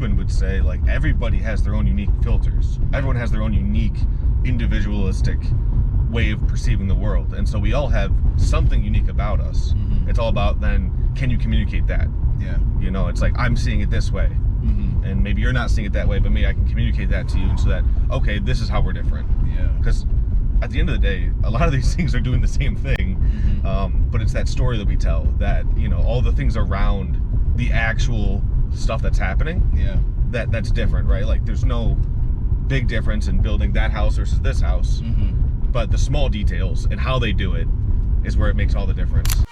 Rubin would say, like, everybody has their own unique filters. Everyone has their own unique individualistic way of perceiving the world. And so we all have something unique about us. It's all about then, can you communicate that? Yeah. You know, it's like, I'm seeing it this way. And maybe you're not seeing it that way, but maybe I can communicate that to you, and so that, okay, this is how we're different. Yeah. Because at the end of the day, a lot of these things are doing the same thing, but it's that story that we tell, that, you know, all the things around the actual stuff that's happening, that's different, right? Like, there's no big difference in building that house versus this house, but the small details and how they do it is where it makes all the difference.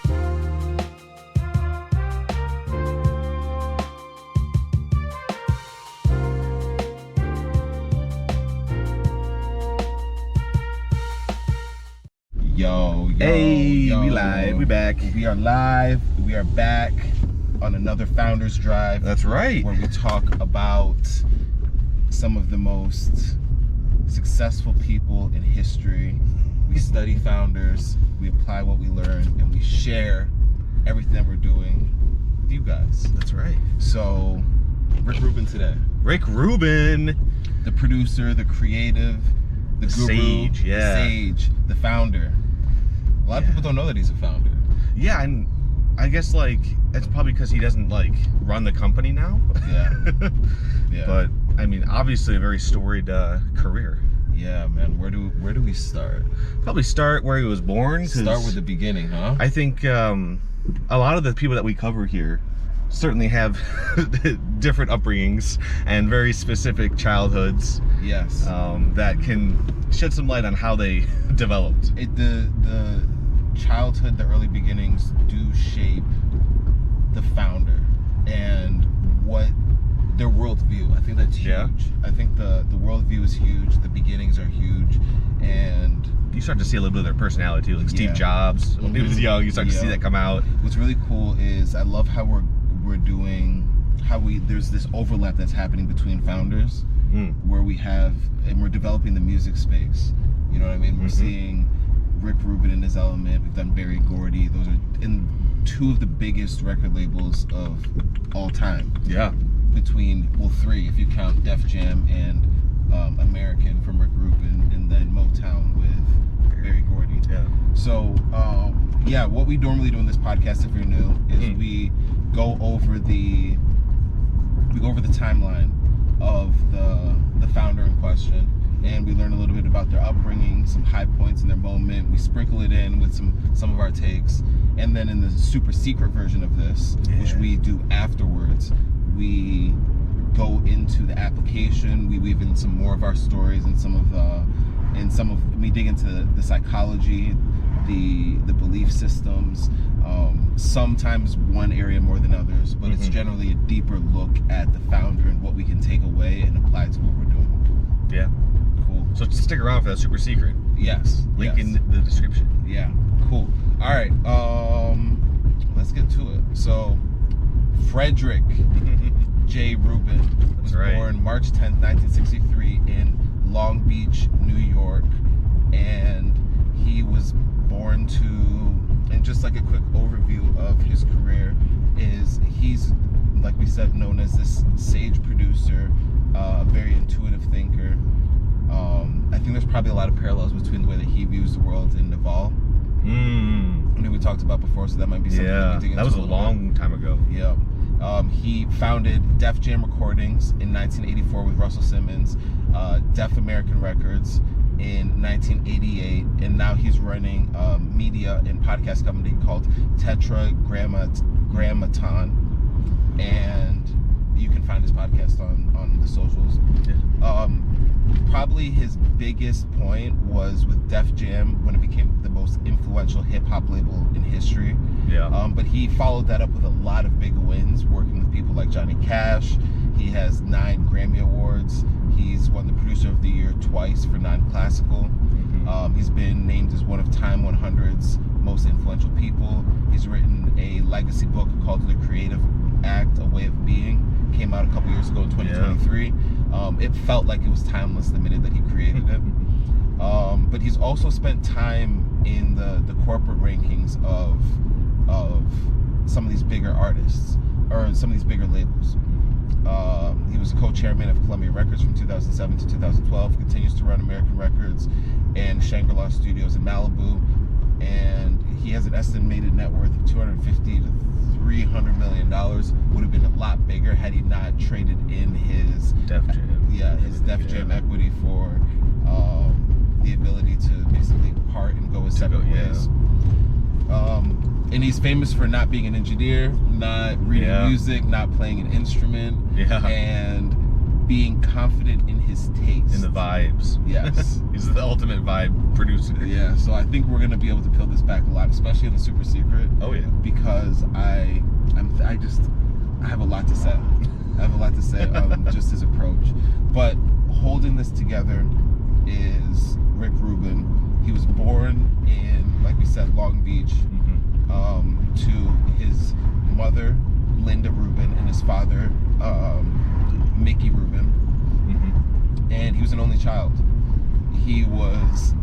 Hey, we live. We back. We are live. We are back on another Founders Drive. That's right. Where we talk about some of the most successful people in history. We study founders, we apply what we learn, and we share everything that we're doing with you guys. That's right. So, Rick Rubin today. Rick Rubin. The producer, the creative, the guru, sage, the sage, the founder. A lot of people don't know that he's a founder. Yeah, and I guess, like, it's probably because he doesn't, like, run the company now. Yeah. But, I mean, obviously a very storied career. Yeah, man. Where do we start? Probably start where he was born. Start with the beginning, huh? I think a lot of the people that we cover here certainly have different upbringings and very specific childhoods. Yes. That can shed some light on how they developed. The childhood, the early beginnings do shape the founder and what their worldview. I think that's huge. Yeah. I think the worldview is huge. The beginnings are huge, and you start to see a little bit of their personality too. Like Steve Jobs, when he was young, you start to see that come out. What's really cool is I love how we're doing there's this overlap that's happening between founders, where we're developing the music space. You know what I mean? We're seeing Rick Rubin in his element. We've done Berry Gordy. Those are in two of the biggest record labels of all time. Yeah. Three if you count Def Jam and American from Rick Rubin, and then Motown with Berry Gordy. Yeah. So, what we normally do in this podcast, if you're new, is we go over the timeline of the founder in question, and we learn a little bit about their upbringing, some high points in their moment. We sprinkle it in with some of our takes, and then in the super secret version of this, which we do afterwards, we go into the application. We weave in some more of our stories and we dig into the psychology, the belief systems. Sometimes one area more than others, but it's generally a deeper look at the founder and what we can take away and apply to what we're doing. Yeah. Cool. So stick around for that super secret. Yes. Link in the description. Yeah. Cool. All right. Let's get to it. So, Frederick J. Rubin was born March 10th, 1963 in Long Beach, New York, and he was born to, and just like a quick overview of his career, he's, like we said, known as this sage producer, a very intuitive thinker. I think there's probably a lot of parallels between the way that he views the world and Naval. I think we talked about before, so that might be something that we dig into. That was a long time ago. Yeah. He founded Def Jam Recordings in 1984 with Russell Simmons, Def American Records in 1988, and now he's running a media and podcast company called Tetragrammaton, and you can find his podcast on the socials. Probably his biggest point was with Def Jam when it became the most influential hip-hop label in history. But he followed that up with a lot of big wins, working with people like Johnny Cash. He has 9 Grammy Awards. He's won the Producer of the Year twice for non-classical. He's been named as one of Time 100's most influential people. He's written a legacy book called The Creative Act, A Way of Being. Came out a couple years ago in 2023. It felt like it was timeless the minute that he created it. But he's also spent time in the corporate rankings of some of these bigger artists, or some of these bigger labels. He was was a co-chairman of Columbia Records from 2007 to 2012. Continues to run American Records and Shangri-La Studios in Malibu. And he has an estimated net worth of $250 to $300 million. Would have been a lot bigger had he not traded in his Def Jam. Yeah, his Def Jam equity for the ability to basically part and go his separate ways. And he's famous for not being an engineer, not reading music, not playing an instrument, and being confident in his taste. In the vibes. Yes. He's the ultimate vibe producer. Yeah, so I think we're going to be able to peel this back a lot, especially in the Super Secret. Oh, yeah. Because I have a lot to say. I have a lot to say on just his approach. But holding this together is Rick Rubin. He was born in, like we said, Long Beach, to his mother, Linda Rubin, and his father, Mickey Rubin. And he was an only child. He was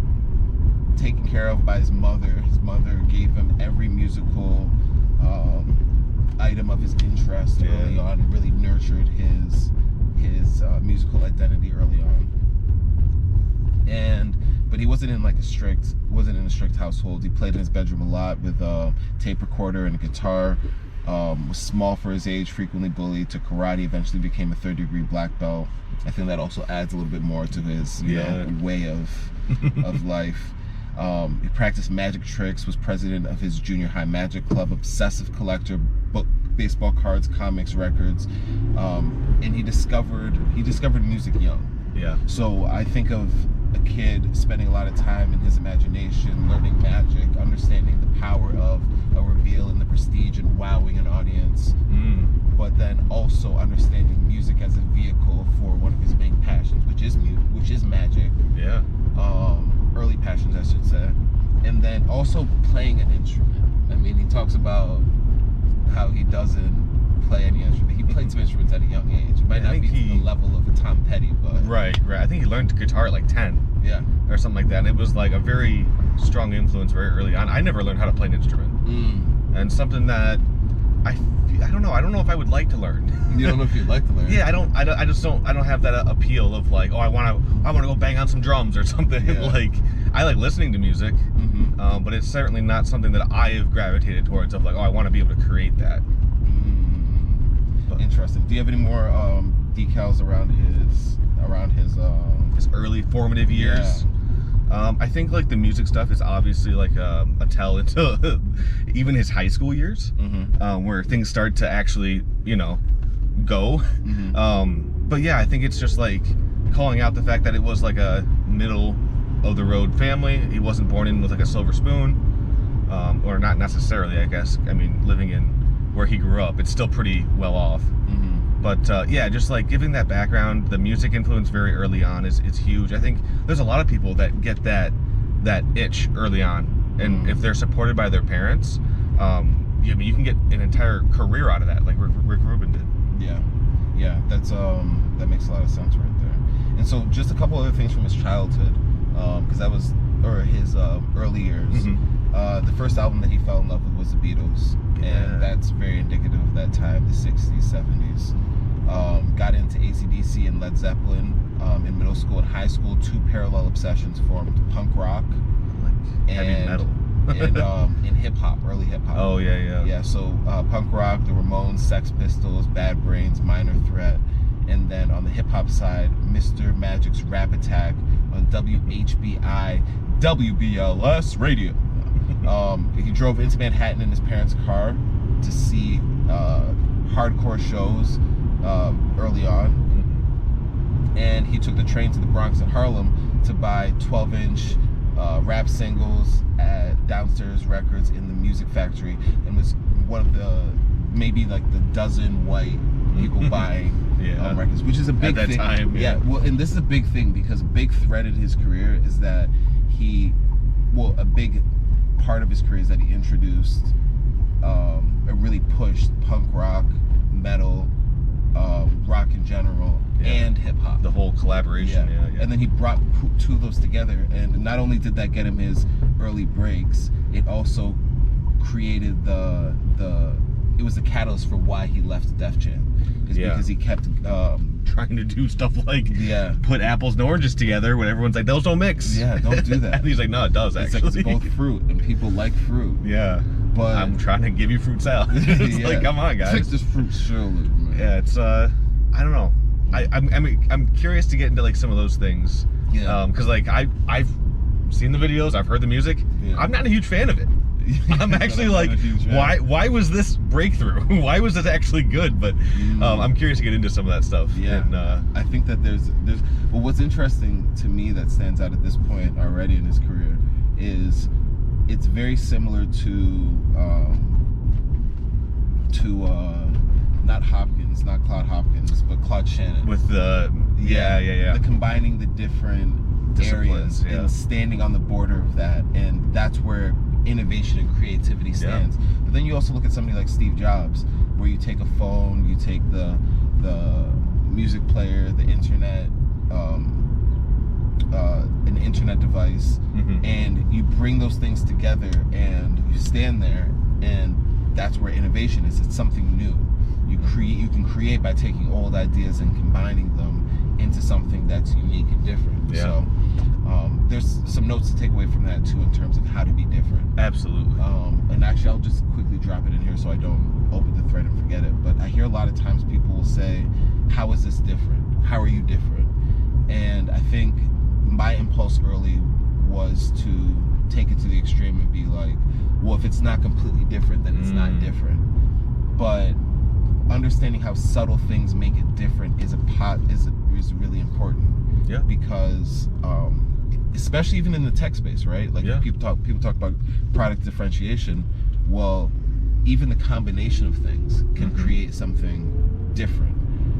taken care of by his mother. His mother gave him every musical item of his interest early on, and really nurtured his musical identity early on. But he wasn't in a strict household. He played in his bedroom a lot with a tape recorder and a guitar. Was small for his age, frequently bullied, took karate, eventually became a 3rd-degree black belt. I think that also adds a little bit more to his way of life. He practiced magic tricks, was president of his junior high magic club, obsessive collector, baseball cards, comics, records, and he discovered music young. Yeah. So I think of a kid spending a lot of time in his imagination, learning magic, understanding the power of a reveal and the prestige and wowing an audience, but then also understanding music as a vehicle for one of his main passions, which is magic. Yeah. Early passions, I should say. And then also playing an instrument. I mean, he talks about how he doesn't play any instrument. He played some instruments at a young age. It might not be to the level of a Tom Petty, but... Right. I think he learned guitar at like 10. Yeah. Or something like that. And it was like a very strong influence very early on. I never learned how to play an instrument. And something that I don't know if I would like to learn. You don't know if you'd like to learn? Yeah, I don't have that appeal of like, oh, I want to go bang on some drums or something. Yeah. Like, I like listening to music, but it's certainly not something that I have gravitated towards of like, oh, I want to be able to create that. Interesting. Do you have any more decals around his early formative years? I think like the music stuff is obviously like a tell into even his high school years, where things start to actually, go. But yeah, I think it's just like calling out the fact that it was like a middle of the road family. He wasn't born in with like a silver spoon, or not necessarily, I guess. I mean, living in where he grew up, it's still pretty well off. But yeah, just like giving that background, the music influence very early on is huge. I think there's a lot of people that get that itch early on, and if they're supported by their parents, I mean, you can get an entire career out of that, like Rick Rubin did. Yeah, that's that makes a lot of sense right there. And so, just a couple other things from his childhood, because his early years. The first album that he fell in love with was the Beatles, and that's very indicative of that time, the 60s, 70s. Got into AC/DC and Led Zeppelin in middle school and high school. Two parallel obsessions formed: punk rock, heavy metal, and hip hop, early hip hop. Oh yeah. Yeah. So punk rock, the Ramones, Sex Pistols, Bad Brains, Minor Threat, and then on the hip hop side, Mr. Magic's Rap Attack on WHBI WBLS radio. He drove into Manhattan in his parents' car to see hardcore shows early on, and he took the train to the Bronx and Harlem to buy 12-inch rap singles at Downstairs Records in the Music Factory, and was one of the maybe like the dozen white people buying records, which is a big thing. At that time, well, and this is a big thing because a big thread in his career is that a big part of his career is that he introduced really pushed punk rock, metal, rock in general, and hip hop. The whole collaboration, yeah. And then he brought two of those together, and not only did that get him his early breaks, it also created it was the catalyst for why he left Def Jam. is because he kept trying to do stuff like put apples and oranges together when everyone's like, those don't mix. Yeah, don't do that. And he's like, no, it does actually. It's both fruit, and people like fruit. Yeah. But I'm trying to give you fruit salad. It's like, come on, guys. It's like this fruit salad, man. Yeah, it's I don't know. I'm curious to get into like some of those things. Yeah. Because like I've seen the videos, I've heard the music. Yeah. I'm not a huge fan of it. I'm actually like, why was this breakthrough? Why was this actually good? But I'm curious to get into some of that stuff. Yeah. And, I think that there's well, what's interesting to me that stands out at this point already in his career is it's very similar to not Hopkins, not Claude Hopkins, but Claude Shannon. With the the combining the different areas and standing on the border of that, and that's where innovation and creativity stands. But then you also look at somebody like Steve Jobs, where you take a phone, you take the music player, the internet, an internet device, and you bring those things together and you stand there, and that's where innovation is. It's something new. You can create by taking old ideas and combining them into something that's unique and different. Yeah. So there's some notes to take away from that too in terms of how to be different. Absolutely. And actually I'll just quickly drop it in here so I don't open the thread and forget it. But I hear a lot of times people will say, how is this different? How are you different? And I think my impulse early was to take it to the extreme and be like, well, if it's not completely different, then it's not different. But understanding how subtle things make it different is really important. Yeah. Because especially even in the tech space, right? Like people talk about product differentiation. Well, even the combination of things can create something different.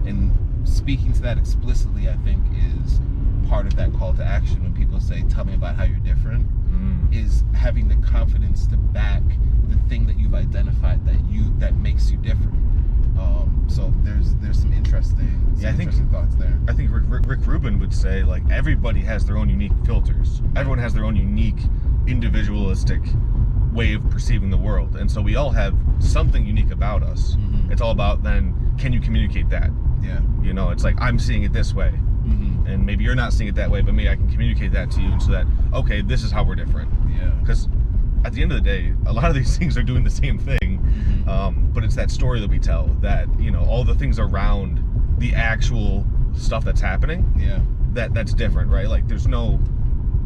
And speaking to that explicitly, I think, is part of that call to action when people say, tell me about how you're different, is having the confidence to back the thing that you've identified that makes you different. So there's some interesting thoughts there. I think Rick Rubin would say, like, everybody has their own unique filters. Everyone has their own unique individualistic way of perceiving the world, and so we all have something unique about us. It's all about then, can you communicate that? Yeah. You know, it's like, I'm seeing it this way, and maybe you're not seeing it that way, but maybe I can communicate that to you so that, okay, this is how we're different. Yeah. Because at the end of the day, a lot of these things are doing the same thing, but it's that story that we tell, that, you know, all the things around the actual stuff that's happening, that's different, right? Like, there's no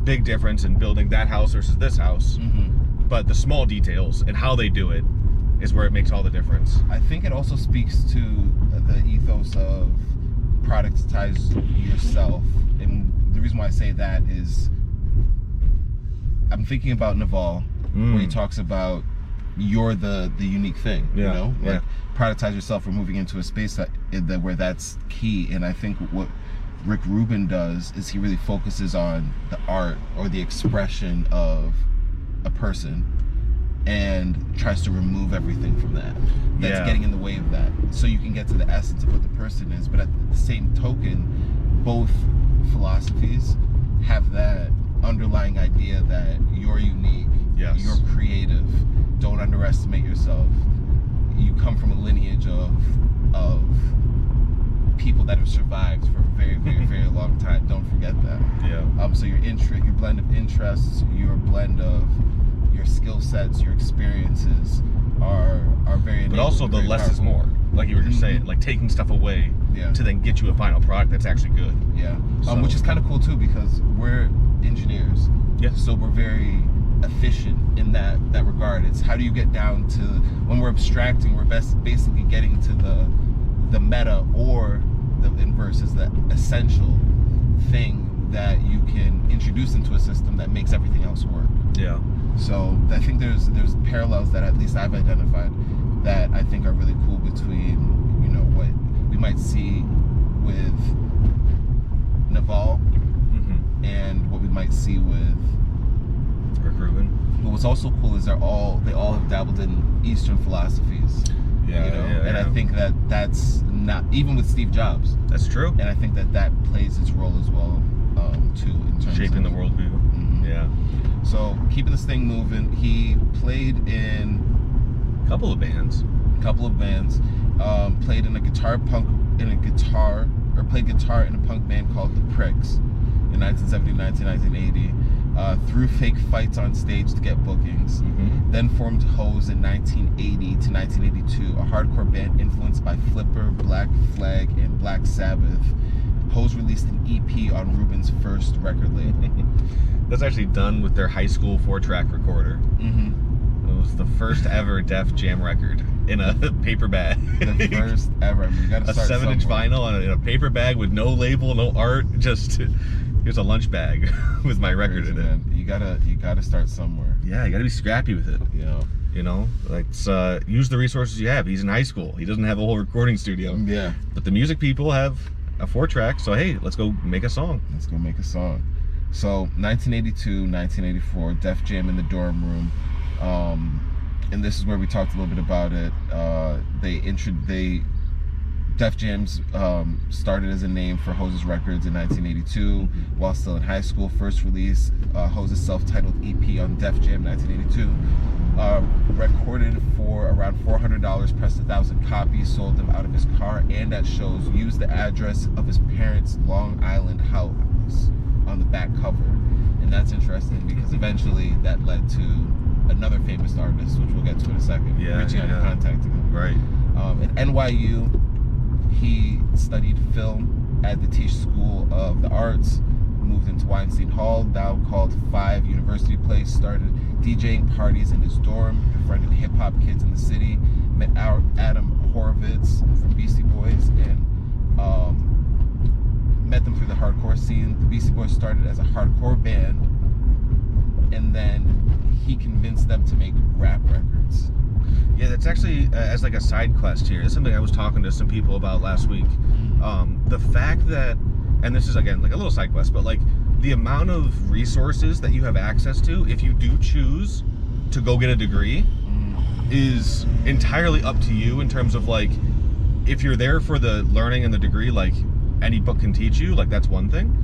big difference in building that house versus this house, but the small details and how they do it is where it makes all the difference. I think it also speaks to the ethos of productize yourself, and the reason why I say that is I'm thinking about Naval, where he talks about you're the unique thing, you know, like productize yourself. We're moving into a space where that's key. And I think what Rick Rubin does is he really focuses on the art or the expression of a person and tries to remove everything from that's getting in the way of that, so you can get to the essence of what the person is. But at the same token, both philosophies have that underlying idea that you're unique, you're creative, don't underestimate yourself, you come from a lineage of people that have survived for a very, very, very long time. Don't forget that. So your blend of interests, your blend of your skill sets, your experiences are very. But also the less powerful. Is more. Like you were just saying, like taking stuff away to then get you a final product that's actually good. Which is kind of cool too, because we're engineers. So we're very efficient in that regard. It's how do you get down to, when we're abstracting, we're basically getting to the meta, or the inverse is the essential thing that you can introduce into a system that makes everything else work. So I think there's parallels that at least I've identified that I think are really cool between, you know, what we might see with Naval and what we might see with Rick Rubin. But what's also cool is they all have dabbled in Eastern philosophies. And I think that's not, even with Steve Jobs. That's true. And I think that plays its role as well, too, in terms shaping of the worldview. So keeping this thing moving, he played in a couple of bands. Played guitar in a punk band called The Pricks in 1979 to 1980. Threw fake fights on stage to get bookings. Then formed Hose in 1980 to 1982, a hardcore band influenced by Flipper, Black Flag, and Black Sabbath. Hose released an EP on Rubin's first record label. That's actually done with their high school 4-track recorder. It was the first ever Def Jam record in a paper bag. The first ever. I mean, you gotta start a 7-inch vinyl in a paper bag with no label, no art. Just here's a lunch bag with my record in it. You gotta start somewhere. Yeah, you gotta be scrappy with it. Yeah. You know, let's use the resources you have. He's in high school. He doesn't have a whole recording studio. Yeah. But the music people have a 4-track. So hey, let's go make a song. Let's go make a song. So 1982, 1984, Def Jam in the dorm room. And this is where we talked a little bit about it. Def Jam's started as a name for Hose's Records in 1982 while still in high school. First release, Hose's self-titled EP on Def Jam 1982. Recorded for around $400, pressed 1,000 copies, sold them out of his car and at shows, used the address of his parents' Long Island house on the back cover. And that's interesting because eventually that led to another famous artist, which we'll get to in a second, reaching out and contacting him. Right. At NYU, he studied film at the Tisch School of the Arts, moved into Weinstein Hall, now called 5 University Place, started DJing parties in his dorm, befriended hip-hop kids in the city, met Adam Horovitz from Beastie Boys, and met them through the hardcore scene. The Beastie Boys started as a hardcore band, and then he convinced them to make rap records. Yeah, that's actually, as like a side quest here, it's something I was talking to some people about last week. The fact that, and this is again like a little side quest, but like the amount of resources that you have access to if you do choose to go get a degree is entirely up to you in terms of like, if you're there for the learning and the degree, like any book can teach you, like that's one thing.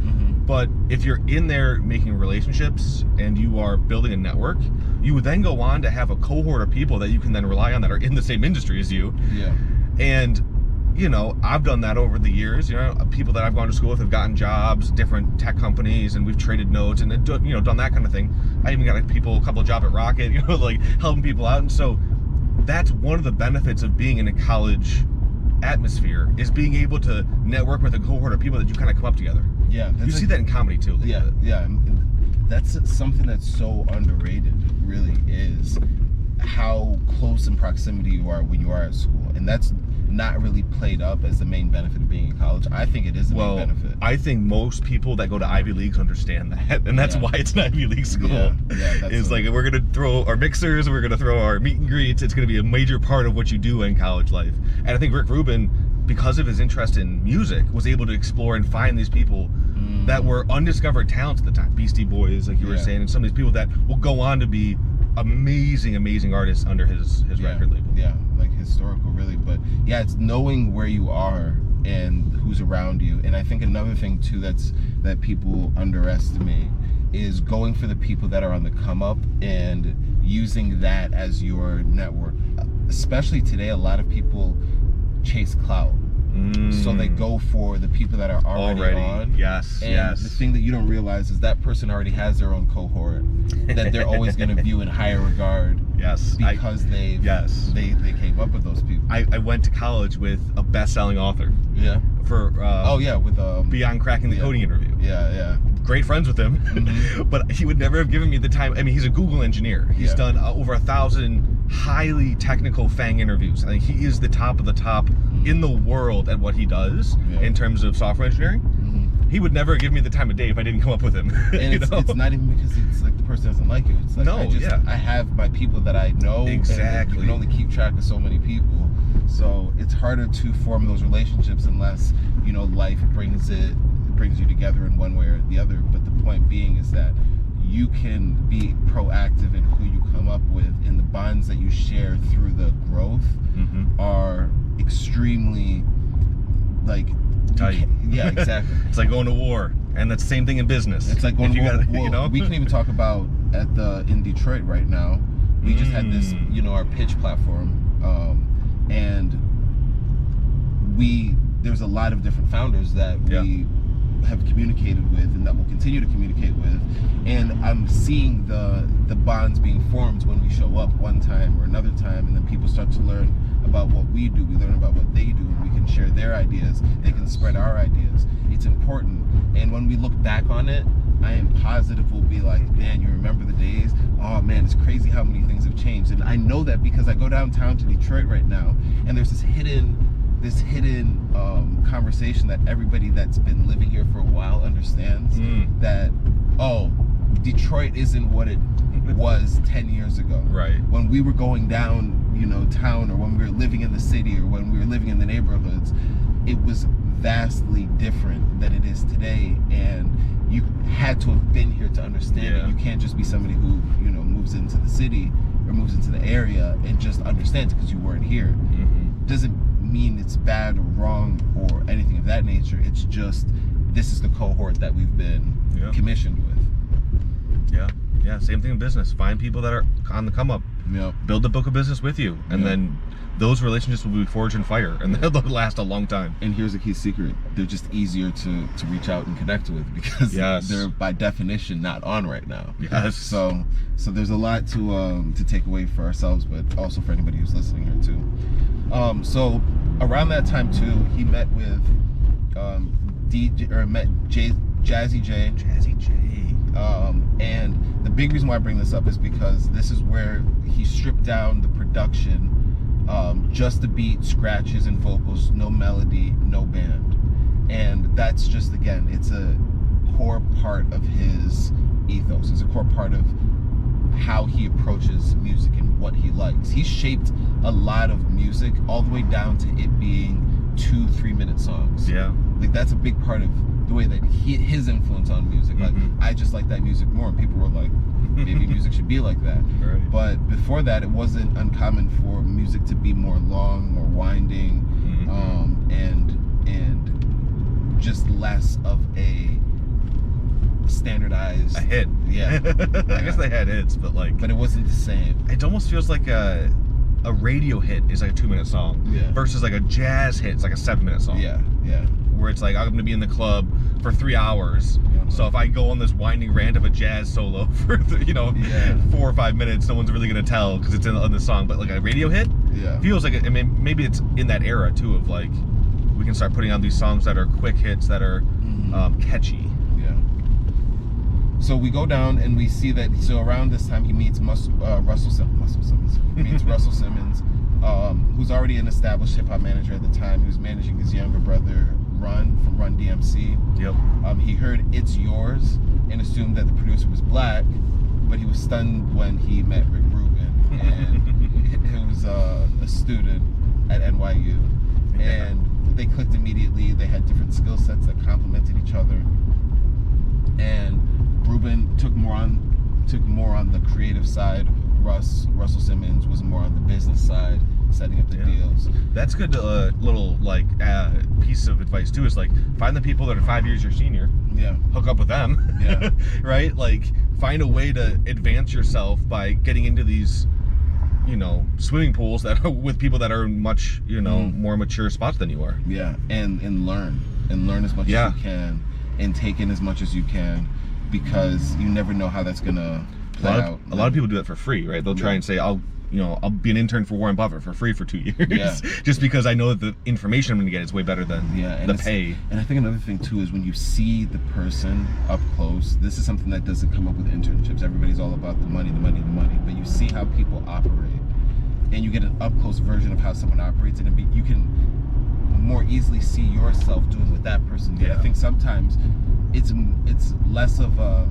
But if you're in there making relationships and you are building a network, you would then go on to have a cohort of people that you can then rely on that are in the same industry as you. Yeah. And, you know, I've done that over the years. You know, people that I've gone to school with have gotten jobs, different tech companies, and we've traded notes and, you know, done that kind of thing. I even got a couple of jobs at Rocket, you know, like helping people out. And so that's one of the benefits of being in a college atmosphere, is being able to network with a cohort of people that you kind of come up together. Yeah, you see that in comedy too. Yeah, and that's something that's so underrated. Really, is how close in proximity you are when you are at school, and that's not really played up as the main benefit of being in college. I think it is the main benefit. I think most people that go to Ivy Leagues understand that, and that's why it's an Ivy League school. Yeah, it's like we're gonna throw our mixers, we're gonna throw our meet and greets. It's gonna be a major part of what you do in college life. And I think Rick Rubin, because of his interest in music, was able to explore and find these people that were undiscovered talents at the time. Beastie Boys, like you were saying, and some of these people that will go on to be amazing artists under his record label. Yeah, like historical, really. But yeah, it's knowing where you are and who's around you. And I think another thing too that people underestimate is going for the people that are on the come up and using that as your network. Especially today, a lot of people chase clout. So they go for the people that are already on. Yes, and the thing that you don't realize is that person already has their own cohort that they're always going to view in higher regard. Yes. Because they came up with those people. I went to college with a best-selling author. Yeah. For with Beyond Cracking the Coding interview. Yeah. Great friends with him, but he would never have given me the time. I mean, he's a Google engineer. He's done over 1,000 highly technical FANG interviews. I think he is the top of the top in the world at what he does in terms of software engineering. He would never give me the time of day if I didn't come up with him. And it's not even because it's like the person doesn't like you. It's like I have my people that I know. Exactly. And you can only keep track of so many people. So it's harder to form those relationships unless, you know, life brings you together in one way or the other. But the point being is that you can be proactive in who you come up with, and the bonds that you share through the growth are extremely like tight. Yeah, exactly. It's like going to war, and that's the same thing in business. It's like going to war. You know, we can even talk about in Detroit right now. We just had this, you know, our pitch platform, and there's a lot of different founders that we have communicated with and that we'll continue to communicate with, and I'm seeing the bonds being formed when we show up one time or another time, and then people start to learn about what we do, we learn about what they do, and we can share their ideas, they can spread our ideas. It's important, and when we look back on it, I am positive we'll be like, man, you remember the days? Oh man, it's crazy how many things have changed. And I know that because I go downtown to Detroit right now, and there's this hidden conversation that everybody that's been living here for a while understands, that, oh, Detroit isn't what it was 10 years ago. Right. When we were going down, town, or when we were living in the city, or when we were living in the neighborhoods, it was vastly different than it is today, and you had to have been here to understand it. You can't just be somebody who, moves into the city or moves into the area and just understands it because you weren't here. Doesn't mean it's bad or wrong or anything of that nature. It's just, this is the cohort that we've been commissioned with. Yeah, same thing in business. Find people that are on the come up. Build a book of business with you, and then those relationships will be forged in fire, and they'll last a long time. And here's a key secret: they're just easier to reach out and connect with because they're by definition not on right now. So there's a lot to take away for ourselves, but also for anybody who's listening here too. So around that time too, he met with Jazzy J. And the big reason why I bring this up is because this is where he stripped down the production, just the beat, scratches, and vocals, no melody, no band. And that's just, again, it's a core part of his ethos. It's a core part of how he approaches music and what he likes. He's shaped a lot of music all the way down to it being 2-3 minute songs. Like, that's a big part of the way that his influence on music. Like, I just like that music more, and people were like, maybe music should be like that. But before that, it wasn't uncommon for music to be more long, more winding, and just less of a standardized hit. I guess they had hits, but it wasn't the same. It almost feels like a radio hit is like a 2-minute song versus like a jazz hit is like a 7-minute song. Where it's like, I'm going to be in the club for 3 hours. So if I go on this winding rant of a jazz solo for 4 or 5 minutes, no one's really going to tell because it's on the song. But like a radio hit feels like I mean, maybe it's in that era too of like, we can start putting out these songs that are quick hits that are catchy. So we go down and we see that. So around this time, he meets Russell Simmons. He meets Russell Simmons, who's already an established hip hop manager at the time, who's managing his younger brother from Run-D.M.C. He heard "It's Yours" and assumed that the producer was black, but he was stunned when he met Rick Rubin, and he was a student at NYU, and they clicked immediately. They had different skill sets that complemented each other, and Rubin took more on the creative side. Russell Simmons was more on the business side, setting up the deals. That's good. Little piece of advice too is like, find the people that are 5 years your senior. Hook up with them. Right. Like, find a way to advance yourself by getting into these, swimming pools that are with people that are in much, more mature spots than you are. And learn as much as you can, and take in as much as you can, because you never know how that's gonna play out. A lot of people do that for free, right? They'll try and say, I'll be an intern for Warren Buffett for free for 2 years, just because I know that the information I'm going to get is way better than the pay. And I think another thing too is when you see the person up close. This is something that doesn't come up with internships. Everybody's all about the money, but you see how people operate, and you get an up close version of how someone operates, and you can more easily see yourself doing what that person did. I think sometimes it's less of a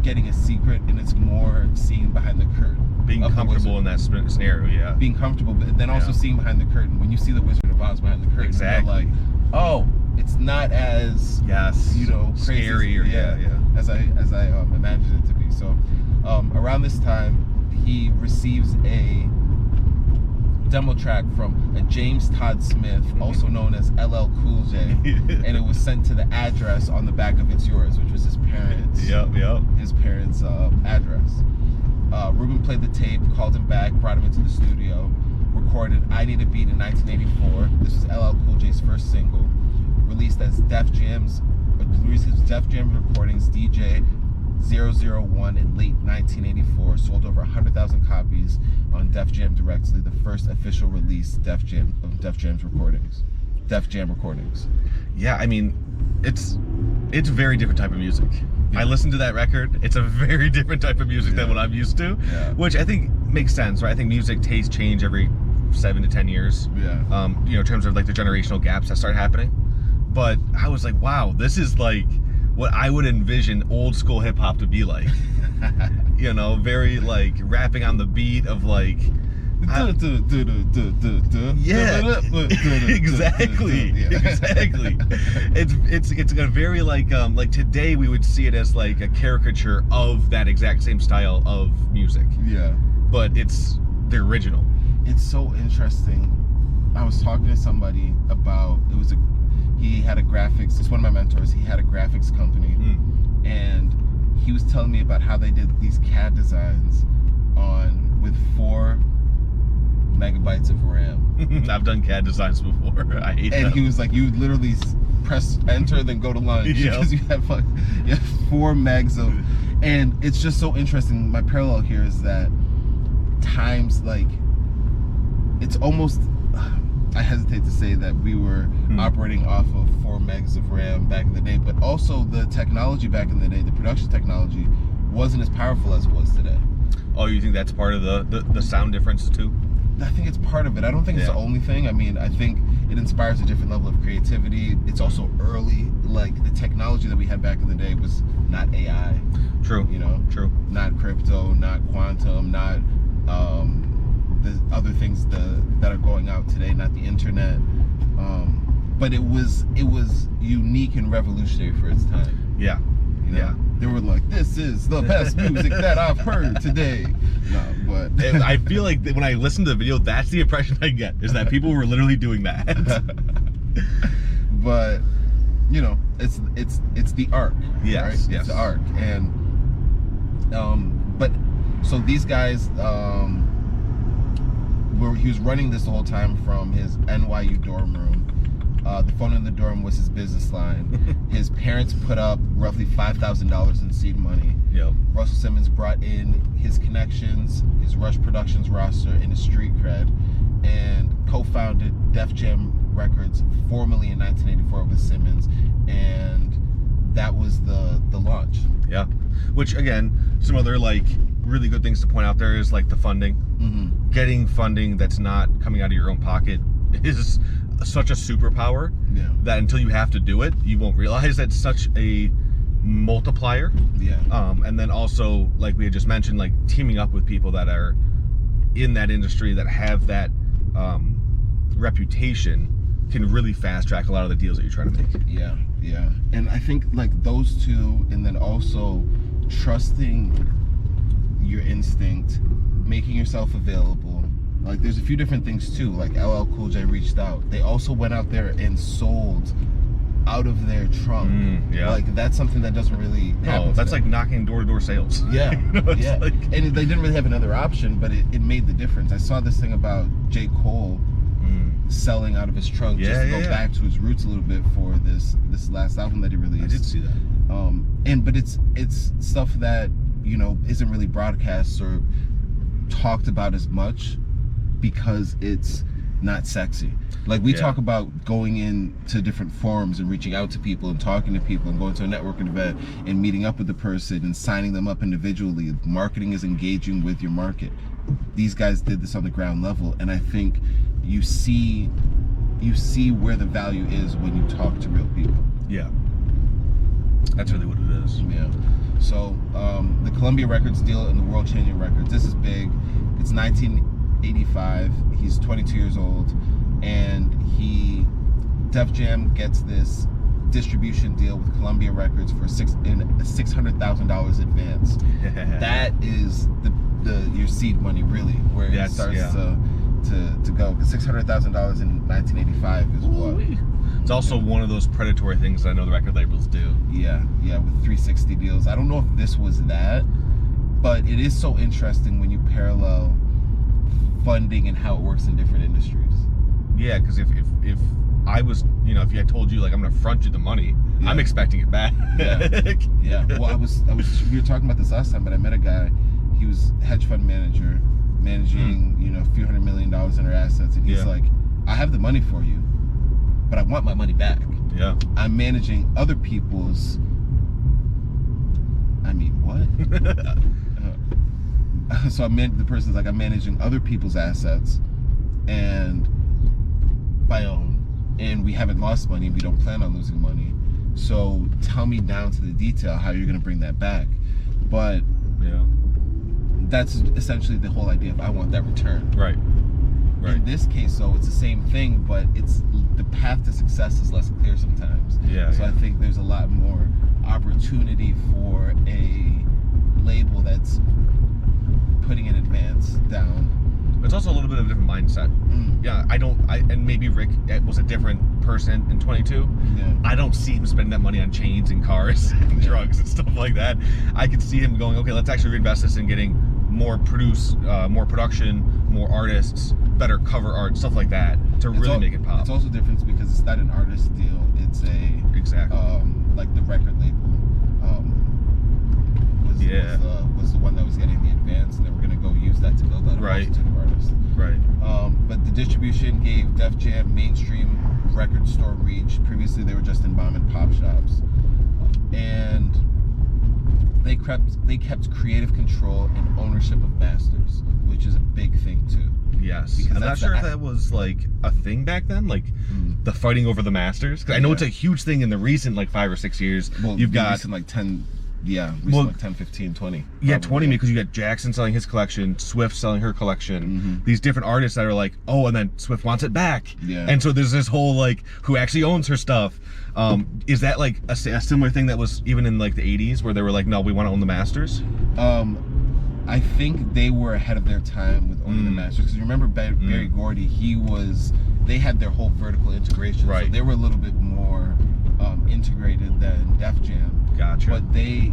getting a secret, and it's more seeing behind the curtain. Being comfortable in that scenario, Being comfortable, but then also seeing behind the curtain. When you see the Wizard of Oz behind the curtain, you're like, oh, it's not as crazy scary as I imagined it to be. So around this time, he receives a demo track from a James Todd Smith, also known as LL Cool J, and it was sent to the address on the back of It's Yours, which was his parents' his parents' address. Rubin played the tape, called him back, brought him into the studio, recorded I Need a Beat in 1984. This was LL Cool J's first single, released as Def Jam Recordings DJ 001 in late 1984. Sold over 100,000 copies on Def Jam Directly, the first official release Def Jam Recordings. Yeah, I mean, it's a very different type of music. Yeah. I listened to that record. It's a very different type of music than what I'm used to, which I think makes sense, right? I think music tastes change every 7 to 10 years. Yeah. In terms of like the generational gaps that start happening. But I was like, wow, this is like what I would envision old school hip hop to be like. Very like rapping on the beat of like. Yeah, exactly. It's a very like today we would see it as like a caricature of that exact same style of music. Yeah. But it's the original. It's so interesting. I was talking to somebody about he had a graphics. It's one of my mentors. He had a graphics company, and he was telling me about how they did these CAD designs with 4 megabytes of RAM. I've done CAD designs before. I hate them. And he was like, you literally press enter, then go to lunch because you have 4 megs of. And it's just so interesting. My parallel here is that times like it's almost. I hesitate to say that we were operating off of 4 megs of RAM back in the day, but also the technology back in the day, the production technology, wasn't as powerful as it was today. Oh, you think that's part of the sound difference too? I think it's part of it. I don't think it's the only thing. I mean, I think it inspires a different level of creativity. It's also early, like the technology that we had back in the day was not AI. True. True. Not crypto, not quantum, not the other things that are going out today, not the internet. But it was unique and revolutionary for its time. Yeah. They were like, this is the best music that I've heard today. No, but I feel like when I listen to the video, that's the impression I get, is that people were literally doing that. But it's the arc. Yes, right? yes. It's the arc. And but so these guys he was running this the whole time from his NYU dorm room. The phone in the dorm was his business line. His parents put up roughly $5,000 in seed money. Yep. Russell Simmons brought in his connections, his Rush Productions roster, and his street cred, and co-founded Def Jam Records formally in 1984 with Simmons, and that was the launch. Yeah. Which again, some other like really good things to point out there is like the funding. Getting funding that's not coming out of your own pocket is such a superpower that until you have to do it, you won't realize that's such a multiplier. And then also, like we had just mentioned, like teaming up with people that are in that industry that have that reputation can really fast track a lot of the deals that you're trying to make. Yeah. And I think like those two, and then also trusting your instinct, making yourself available. Like there's a few different things too. Like LL Cool J reached out. They also went out there and sold out of their trunk. Like that's something that doesn't really happen. No, that's like knocking door-to-door sales. Yeah. Like... And they didn't really have another option, but it made the difference. I saw this thing about J. Cole selling out of his trunk just to go back to his roots a little bit for this last album that he released. I did see that. But it's stuff that isn't really broadcast or talked about as much because it's not sexy. Like we talk about going into different forums and reaching out to people and talking to people and going to a networking event and meeting up with the person and signing them up individually. Marketing is engaging with your market. These guys did this on the ground level, and I think you see where the value is when you talk to real people. Yeah. That's really what it is. Yeah. So the Columbia Records deal and the World Changing Records, this is big. It's 1985. He's 22 years old, and Def Jam gets this distribution deal with Columbia Records for $600,000 advance. That is your seed money, really, where it starts to go. Because $600,000 in 1985 is what. It's also one of those predatory things that I know the record labels do. Yeah, with 360 deals. I don't know if this was that, but it is so interesting when you parallel funding and how it works in different industries. Yeah, because if I was, if you had told you like I'm gonna front you the money, I'm expecting it back. Yeah. Well, we were talking about this last time, but I met a guy. He was a hedge fund manager, managing a few $100 million in our assets, and he's like, I have the money for you, but I want my money back. Yeah. I'm managing other people's. I mean, what? So the person's like, I'm managing other people's assets, and my own, and we haven't lost money. We don't plan on losing money. So tell me down to the detail how you're going to bring that back. But that's essentially the whole idea of I want that return. Right. In this case, though, it's the same thing, but it's the path to success is less clear sometimes. So I think there's a lot more opportunity for a label that's putting an advance down. It's also a little bit of a different mindset. And maybe Rick was a different person in 22. I don't see him spending that money on chains and cars and drugs and stuff like that. I could see him going, okay, let's actually reinvest this in getting more production, more artists, better cover art, stuff like that, to really make it pop. It's also different because it's not an artist deal. It's like the record label. Was the one that was getting the advance, and they were going to go use that to build out a multitude of artists. But the distribution gave Def Jam mainstream record store reach. Previously, they were just in mom and pop shops, and they kept creative control and ownership of masters, which is a big thing too. Yes, because I'm not sure if that was like a thing back then, like the fighting over the masters. Because I know it's a huge thing in the recent 5 or 6 years. Well, you've got recent 10. Yeah, recent 10, 15, 20. Yeah, 20 because you got Jackson selling his collection, Swift selling her collection, these different artists that are like, oh, and then Swift wants it back. And so there's this whole who actually owns her stuff. Is that like a similar thing that was even in the 80s where they were like, no, we want to own the masters? I think they were ahead of their time with owning the masters, because you remember Berry Gordy, they had their whole vertical integration, so they were a little bit more integrated than Def Jam. Gotcha. But they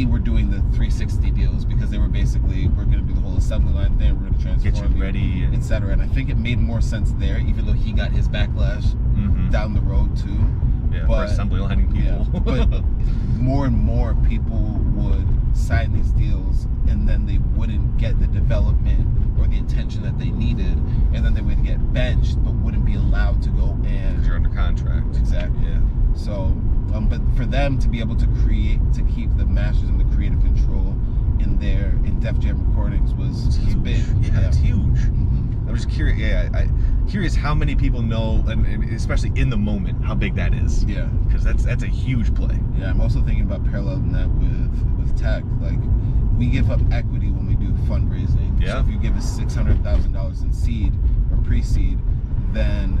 were doing the 360 deals because they were basically, we're going to do the whole assembly line thing, we're going to transform, get you ready, etc. And I think it made more sense there, even though he got his backlash down the road too. Yeah, for assembly lining people. But more and more people would sign these deals, and then they wouldn't get the development or the attention that they needed, and then they would get benched, but wouldn't be allowed to go in. Because you're under contract. Exactly. Yeah. So, but for them to be able to keep the masters and the creative control in Def Jam recordings was big. Yeah, it's huge. I'm just curious. Curious how many people know, and especially in the moment, how big that is. Yeah. Because that's a huge play. Yeah, I'm also thinking about paralleling that with tech. Like, we give up equity when we do fundraising. Yeah. So if you give us $600,000 in seed or pre-seed, then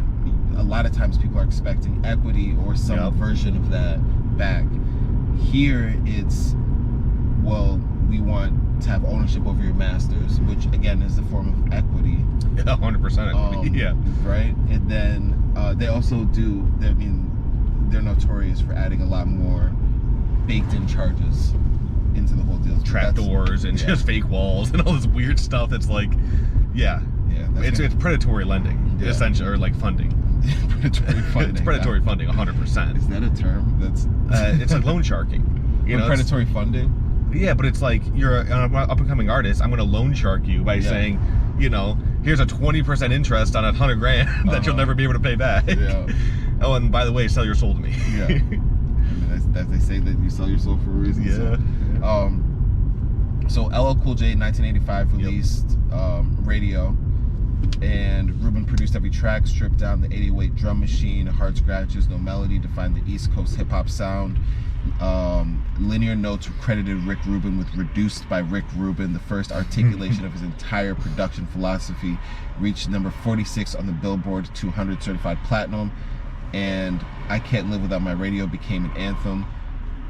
a lot of times people are expecting equity or some version of that back. Here it's, well, we want to have ownership over your masters, which again is a form of equity. Yeah, 100% equity. Yeah. Right? And then they also they're notorious for adding a lot more baked-in charges into the whole deal. Trapdoors and just fake walls and all this weird stuff that's it's predatory lending, essentially, or funding. Predatory funding. It's predatory funding, 100%. Is that a term? That's it's like loan sharking. Predatory funding? Yeah, but it's like you're an up-and-coming artist. I'm going to loan shark you by saying, here's a 20% interest on $100,000 that you'll never be able to pay back. Yeah. Oh, and by the way, sell your soul to me. Yeah. I mean, they say that you sell your soul for a reason. Yeah. So LL Cool J in 1985 released Radio, and Rubin produced every track, stripped down the 808 drum machine, hard scratches, no melody, defined the East Coast hip-hop sound. Linear notes were credited Rick Rubin with Reduced by Rick Rubin. The first articulation of his entire production philosophy reached number 46 on the Billboard 200 certified platinum, and I Can't Live Without My Radio became an anthem.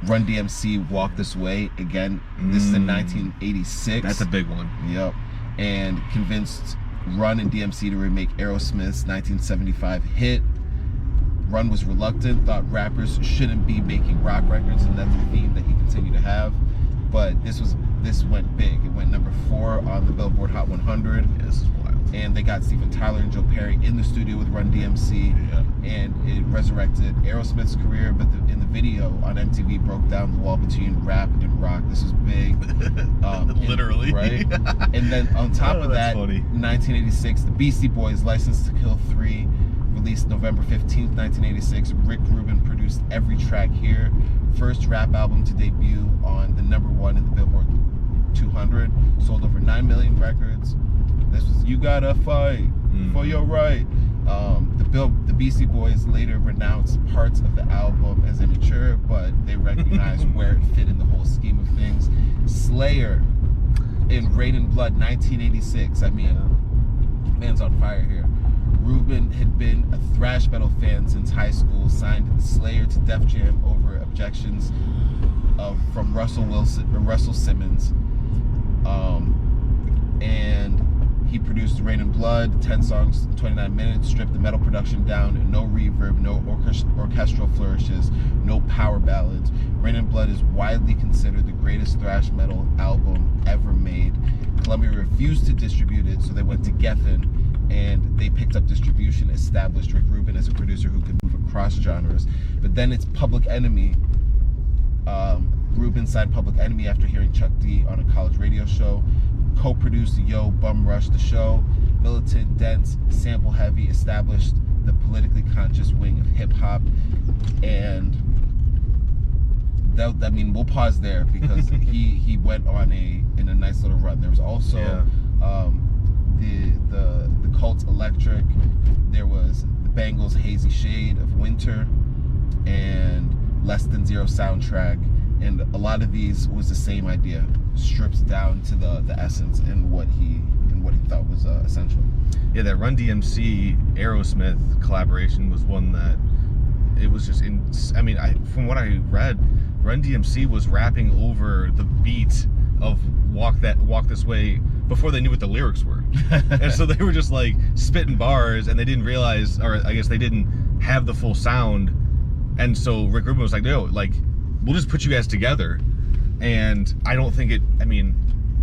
Run-D.M.C. Walk This Way, again, this is in 1986. That's a big one. Yep. And convinced Run and DMC to remake Aerosmith's 1975 hit. Run was reluctant, thought rappers shouldn't be making rock records, and that's a theme that he continued to have. But this was this went big. It went number 4 on the Billboard Hot 100. Yeah, this is wild. And they got Steven Tyler and Joe Perry in the studio with Run-D.M.C. Yeah. And it resurrected Aerosmith's career, but in the video on MTV broke down the wall between rap and rock. This was big. Literally. Right? And then on top of that, funny. 1986, the Beastie Boys' License to Kill 3, released November 15th, 1986. Rick Rubin produced every track here. First rap album to debut on the number 1 in the Billboard 200. Sold over 9 million records. This was You Gotta Fight for Your Right. The Beastie Boys later renounced parts of the album as immature, but they recognized where it fit in the whole scheme of things. Slayer in Rain and Blood, 1986. I mean, man's on fire here. Rubin had been a thrash metal fan since high school, signed Slayer to Def Jam over objections from Russell Simmons. And he produced Rain and Blood, 10 songs, 29 minutes, stripped the metal production down, no reverb, no orchestral flourishes, no power ballads. Rain and Blood is widely considered the greatest thrash metal album ever made. Columbia refused to distribute it, so they went to Geffen, and they picked up distribution, established Rick Rubin as a producer who could move across genres. But then it's Public Enemy. Rubin signed Public Enemy after hearing Chuck D on a college radio show. Co-produced Yo Bum Rush the Show. Militant, dense, sample heavy, established the politically conscious wing of hip hop. And that, I mean, we'll pause there because he went on in a nice little run. There was also the Cult's Electric. There was the Bangles' Hazy Shade of Winter, and Less Than Zero soundtrack. And a lot of these was the same idea, stripped down to the essence and what he thought was essential. Yeah, that Run-D.M.C. Aerosmith collaboration was one that it was just from what I read, Run-D.M.C. was rapping over the beat of Walk This Way before they knew what the lyrics were. And so they were just like spitting bars, and they didn't realize, or I guess they didn't have the full sound. And so Rick Rubin was like, no, like, we'll just put you guys together. And I don't think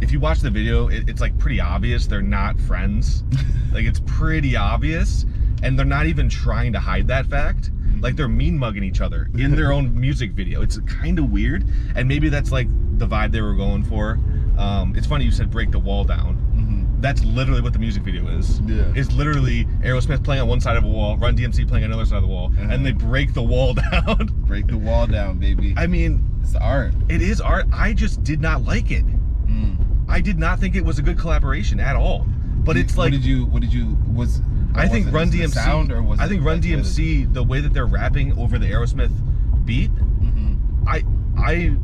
if you watch the video, it's like pretty obvious they're not friends. Like, it's pretty obvious, and they're not even trying to hide that fact. Like, they're mean mugging each other in their own music video. It's kind of weird, and maybe that's like the vibe they were going for. It's funny you said break the wall down. That's literally what the music video is. Yeah. It's literally Aerosmith playing on one side of a wall, Run-D.M.C. playing on the other side of the wall, and they break the wall down. Break the wall down, baby. I mean, it's art. It is art. I just did not like it. I did not think it was a good collaboration at all. But it's like, I think Run-D.M.C. sound, or was I think Run-D.M.C. the way that they're rapping over the Aerosmith beat, I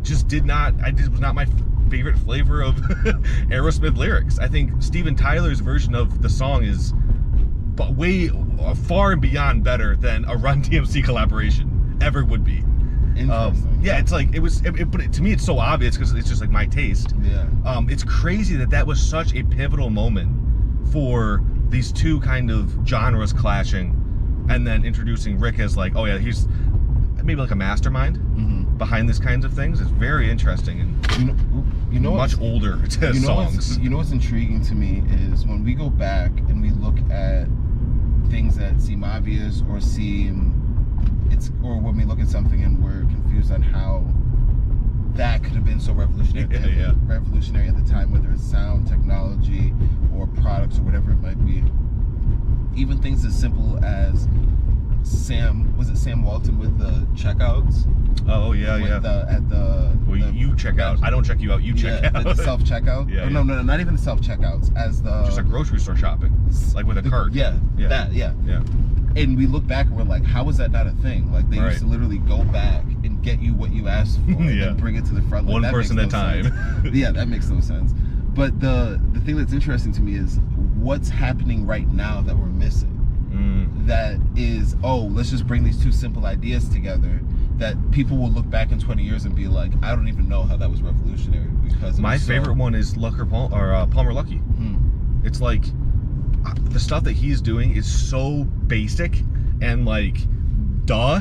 just did not. It was not my favorite flavor of Aerosmith lyrics. I think Steven Tyler's version of the song is way far and beyond better than a Run-D.M.C. collaboration ever would be. Interesting. Yeah, it's like but to me it's so obvious because it's just like my taste. Yeah. It's crazy that was such a pivotal moment for these two kind of genres clashing, and then introducing Rick as like, oh yeah, he's maybe like a mastermind behind these kinds of things. It's very interesting and you know much older songs. You know what's intriguing to me is when we go back and we look at things that seem obvious or when we look at something and we're confused on how that could have been so revolutionary, revolutionary at the time, whether it's sound, technology, or products, or whatever it might be. Even things as simple as Sam Walton with the checkouts? Oh yeah, you check out. I don't check you out. You check out. The self checkout. Yeah, no, not even the self checkouts. As the just like grocery store shopping, like with a cart. Yeah. And we look back and we're like, how was that not a thing? Like, they used to literally go back and get you what you asked for and then bring it to the front. Like, one person at a time. Yeah, that makes no sense. But the thing that's interesting to me is what's happening right now that we're missing. That is, let's just bring these two simple ideas together that people will look back in 20 years and be like, I don't even know how that was revolutionary. Because my favorite one is Palmer Luckey. It's like, the stuff that he's doing is so basic and like, duh.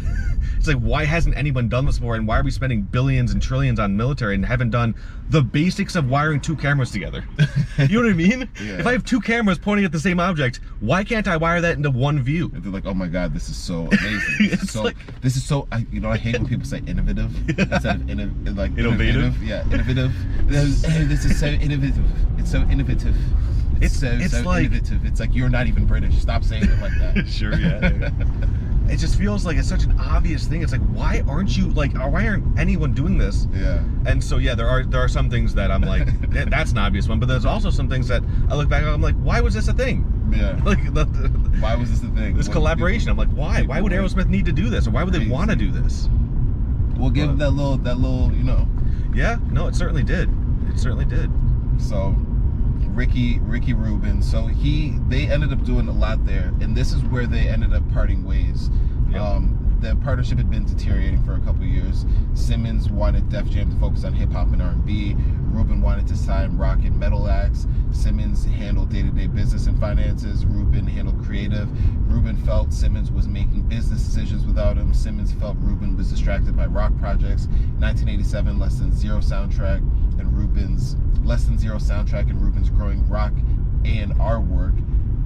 It's like, why hasn't anyone done this before, and why are we spending billions and trillions on military and haven't done the basics of wiring 2 cameras together? You know what I mean? Yeah. If I have 2 cameras pointing at the same object, why can't I wire that into one view? And they're like, oh my god, this is so amazing. This is so I hate when people say innovative instead of innovative. Yeah, innovative. This is so innovative. It's so innovative. It's so like, innovative. It's like, you're not even British. Stop saying it like that. Sure, yeah. It just feels like it's such an obvious thing. It's like, why aren't you like, why aren't anyone doing this? Yeah. And so yeah, there are some things that I'm like, that's an obvious one. But there's also some things that I look back and I'm like, why was this a thing? Yeah. Like why was this a thing? This collaboration. I'm like, why? Why would Aerosmith need to do this, or why would they want to do this? We'll give that little, Yeah. No, it certainly did. It certainly did. So. Ricky Rubin. So they ended up doing a lot there, and this is where they ended up parting ways. Yep. The partnership had been deteriorating for a couple of years. Simmons wanted Def Jam to focus on hip hop and R&B. Rubin wanted to sign rock and metal acts. Simmons handled day-to-day business and finances. Rubin handled creative. Rubin felt Simmons was making business decisions without him. Simmons felt Rubin was distracted by rock projects. 1987, Less Than Zero soundtrack and Rubin's growing rock A&R work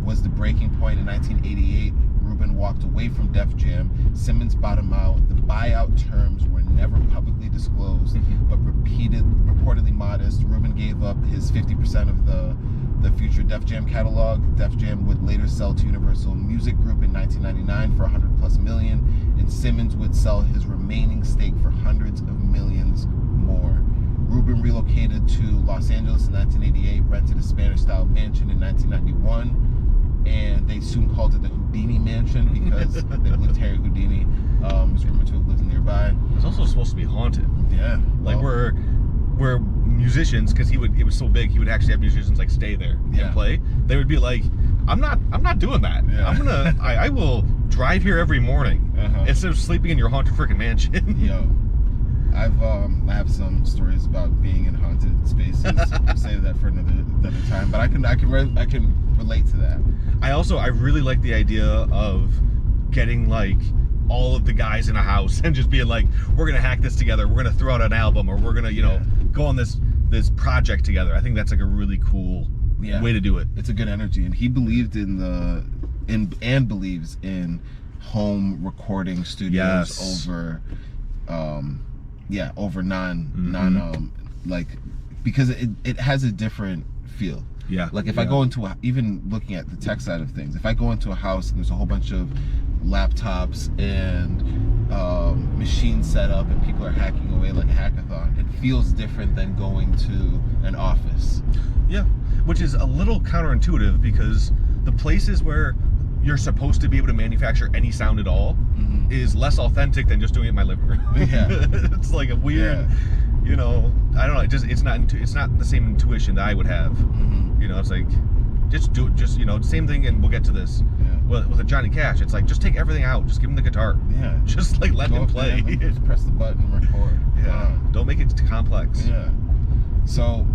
was the breaking point. In 1988, Rubin walked away from Def Jam. Simmons bottomed out. The buyout terms were never publicly disclosed, but reportedly modest. Rubin gave up his 50% of the future Def Jam catalog. Def Jam would later sell to Universal Music Group in 1999 for $100+ million, and Simmons would sell his remaining stake for hundreds of millions more. Rubin relocated to Los Angeles in 1988, rented a Spanish-style mansion in 1991, and they soon called it the Houdini Mansion because they believed Harry Houdini was rumored to have lived nearby. It's also supposed to be haunted. Yeah. Like we're musicians, because it was so big, he would actually have musicians like stay there and play. They would be like, I'm not doing that. Yeah. I will drive here every morning instead of sleeping in your haunted freaking mansion. Yo. I have some stories about being in haunted spaces. I'll save that for another time. But I can relate to that. I really like the idea of getting like all of the guys in a house and just being like, we're gonna hack this together. We're gonna throw out an album, or we're gonna go on this project together. I think that's like a really cool way to do it. It's a good energy, and he believed and believes in home recording studios over. Over because it has a different feel. Yeah. Like if I go into even looking at the tech side of things, if I go into a house and there's a whole bunch of laptops and machines set up and people are hacking away like a hackathon, it feels different than going to an office. Yeah, which is a little counterintuitive, because the places where you're supposed to be able to manufacture any sound at all is less authentic than just doing it in my living room. Yeah. It's like a weird, I don't know. It's not the same intuition that I would have. It's like, just do it. Same thing, and we'll get to this. Yeah. With a Johnny Cash, it's like, just take everything out. Just give him the guitar. Yeah. Just like let him play. Just press the button and record. Yeah. Don't make it too complex. Yeah. So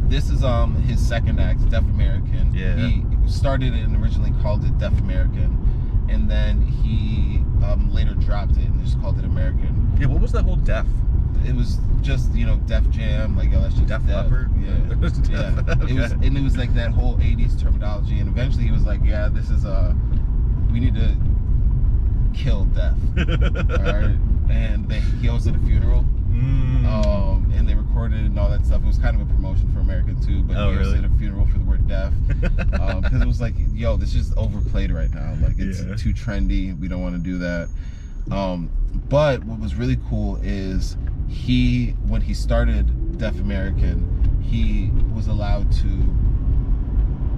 this is his second act, Def American. Yeah. He started it and originally called it Def American, and then he later dropped it and just called it American. Yeah, what was that whole Def? It was just Def Jam, like that's just Def Leppard. Yeah, it was like that whole '80s terminology, and eventually he was like, yeah, this is we need to kill Def. All right, and he hosted a funeral. And they recorded and all that stuff. It was kind of a promotion for American too, but he hosted a funeral for the word deaf, because it was like, yo, this is overplayed right now. Like it's too trendy. We don't want to do that. But what was really cool is when he started Def American, he was allowed to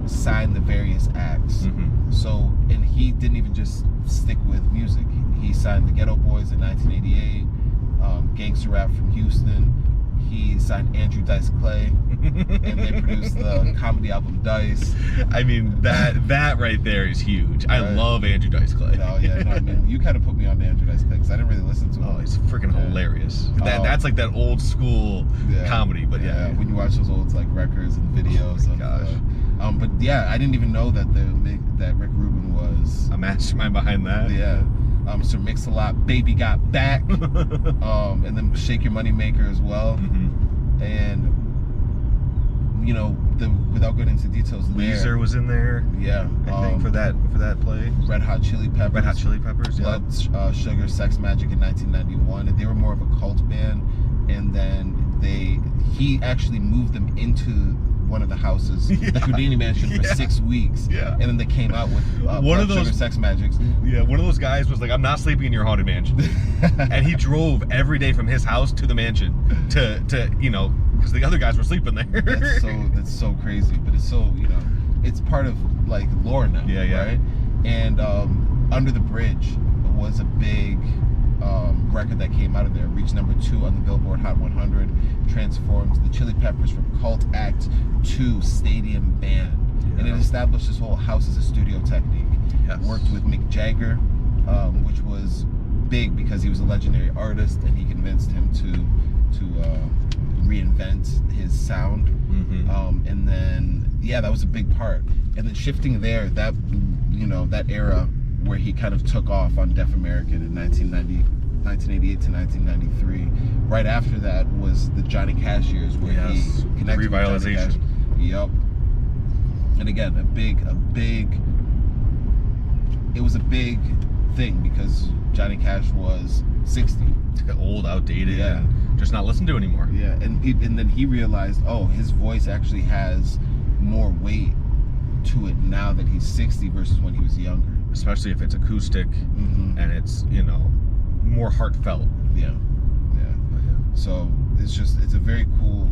sign the various acts. So, and he didn't even just stick with music. He signed the Ghetto Boys in 1988. Gangster rap from Houston. He signed Andrew Dice Clay, and they produced the comedy album Dice. I mean, that right there is huge. Right. I love Andrew Dice Clay. Oh yeah, no, I mean, you kind of put me on to Andrew Dice Clay because I didn't really listen to him. Oh, he's freaking hilarious. That's like that old school comedy, but when you watch those old like records and videos. Oh my gosh. But yeah, I didn't even know that that Rick Rubin was a mastermind behind that. Yeah. Sir Mix-a-Lot, Baby Got Back, and then Shake Your Money Maker as well. And you know, without going into details, Weezer was in there. Yeah, I think for that play. Red Hot Chili Peppers. Yeah. Blood Sugar Sex Magic in 1991, and they were more of a cult band. And then he actually moved them into one of the houses, the Houdini Mansion, for 6 weeks. Yeah. And then they came out with one of those Sugar Sex Magics. Yeah, one of those guys was like, I'm not sleeping in your haunted mansion. And he drove every day from his house to the mansion to you know, because the other guys were sleeping there. That's so crazy, but it's so, you know, it's part of like lore now. Yeah. Right? And Under the Bridge was a big record that came out of there, reached number 2 on the Billboard Hot 100, transformed the Chili Peppers from cult act to stadium band. And it established this whole house as a studio technique. Worked with Mick Jagger, which was big because he was a legendary artist, and he convinced him to reinvent his sound. And then that was a big part. And then shifting there, that, you know, that era where he kind of took off on Deaf American in 1988 to 1993. Right after that was the Johnny Cash years, where he connected with Johnny Cash. Yep. And again, it was a big thing because Johnny Cash was 60. Old, outdated, and just not listened to anymore. Yeah, and then he realized, oh, his voice actually has more weight to it now that he's 60 versus when he was younger. Especially if it's acoustic and it's, you know, more heartfelt. Yeah. So it's a very cool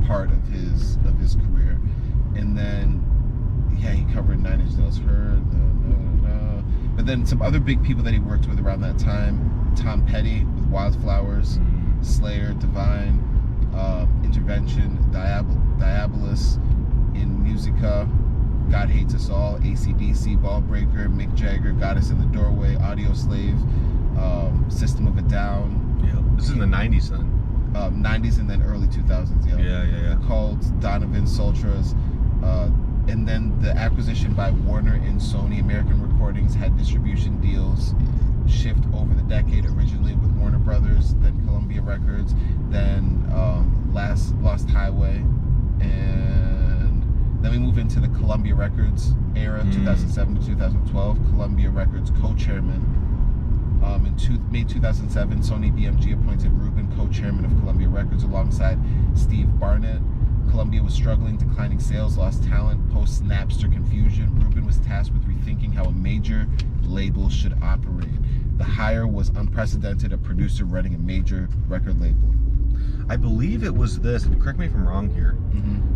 part of his career. And then he covered 9 Inch Nails, Her, but then some other big people that he worked with around that time: Tom Petty with Wildflowers, Slayer, Divine, Intervention, Diabolus in Musica, God Hates Us All, AC/DC, Ballbreaker, Mick Jagger, Goddess in the Doorway, Audio Slave, System of a Down. Yeah, this is in the 90s then. 90s and then early 2000s. Yeah. The Cults, Donovan, Sultras, and then the acquisition by Warner and Sony American Recordings had distribution deals shift over the decade. Originally with Warner Brothers, then Columbia Records, then Lost Highway, and then we move into the Columbia Records era, 2007 to 2012. Columbia Records co-chairman. In May 2007, Sony BMG appointed Rubin co-chairman of Columbia Records alongside Steve Barnett. Columbia was struggling, declining sales, lost talent, post-Napster confusion. Rubin was tasked with rethinking how a major label should operate. The hire was unprecedented, a producer running a major record label. I believe it was this, correct me if I'm wrong here,